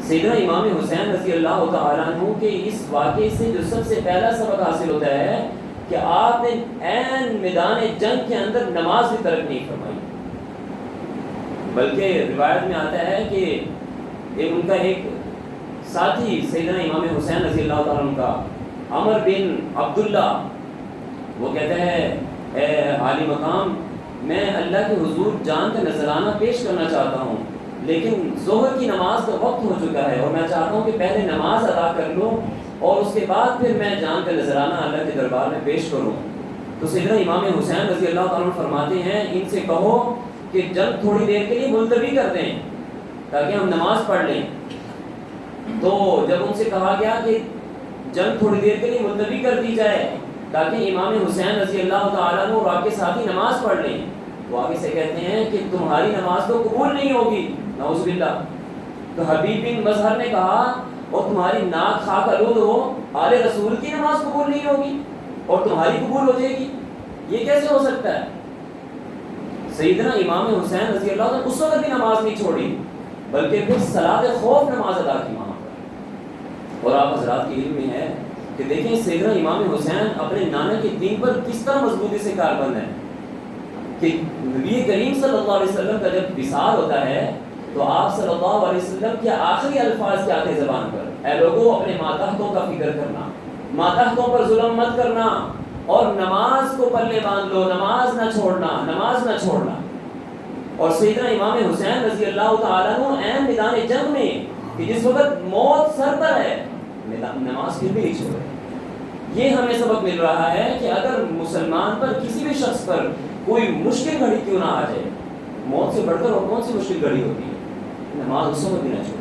سیدنا امام حسین رضی اللہ تعالیٰ عنہ کے اس واقعے سے جو سب سے پہلا سبق حاصل ہوتا ہے کہ آپ نے عین میدان جنگ کے اندر نماز بھی ترک نہیں فرمائی، بلکہ روایت میں آتا ہے کہ ان کا ایک ساتھی سیدنا امام حسین رضی اللہ تعالیٰ عنہ کا عمر بن عبداللہ، وہ کہتے ہیں اے عالی مقام، میں اللہ کے حضور جان کا نذرانہ پیش کرنا چاہتا ہوں، لیکن ظہر کی نماز کا وقت ہو چکا ہے اور میں چاہتا ہوں کہ پہلے نماز ادا کر لوں اور اس کے بعد پھر میں جان کا نذرانہ اللہ کے دربار میں پیش کروں۔ تو سیدنا امام حسین رضی اللہ تعالیٰ عنہ فرماتے ہیں ان سے کہو کہ جنگ تھوڑی دیر کے لیے ملتوی کر دیں تاکہ ہم نماز پڑھ لیں۔ تو جب ان سے کہا گیا کہ جنگ تھوڑی دیر کے لیے ملتوی کر دی جائے تاکہ امام حسین رضی اللہ تعالیٰ عنہ اور آپ کے ساتھی نماز پڑھ لیں، وہ آگے سے کہتے ہیں کہ تمہاری نماز تو قبول نہیں ہوگی، نعوذ باللہ۔ تو حبیب بن مظہر نے کہا اور تمہاری ناک خاک آلود ہو، آل رسول کی نماز قبول نہیں ہوگی اور تمہاری قبول ہو جائے گی، یہ کیسے ہو سکتا ہے؟ سیدنا امام حسین رضی اللہ عنہ اس وقت بھی نماز نہیں چھوڑی، بلکہ پھر صلاۃ خوف نماز ادا کی وہاں پر۔ اور آپ حضرات کی علم میں ہے کہ دیکھیں سیدنا امام حسین اپنے نانا کے دین پر کس طرح مضبوطی سے کاربند ہے کہ نبی کریم صلی اللہ علیہ وسلم کا جب وصال ہوتا ہے تو آپ صلی اللہ علیہ وسلم کے آخری الفاظ کیا آتے زبان پر؟ اے لوگوں، اپنے ماتحتوں کا فکر کرنا، ماتحتوں پر ظلم مت کرنا اور نماز کو پلے باندھ لو، نماز نہ چھوڑنا، نماز نہ چھوڑنا۔ اور سیدنا امام حسین رضی اللہ تعالیٰ عنہ عین میدان جنگ میں کہ جس وقت موت سر پر ہے، نماز پھر بھی نہیں چھوڑے۔ یہ ہمیں سبق مل رہا ہے کہ اگر مسلمان پر کسی بھی شخص پر کوئی مشکل گھڑی کیوں نہ آ جائے، موت سے بڑھ کر اور کون سی مشکل گھڑی ہوتی ہے، نماز اس وقت بھی نہ چھوڑے۔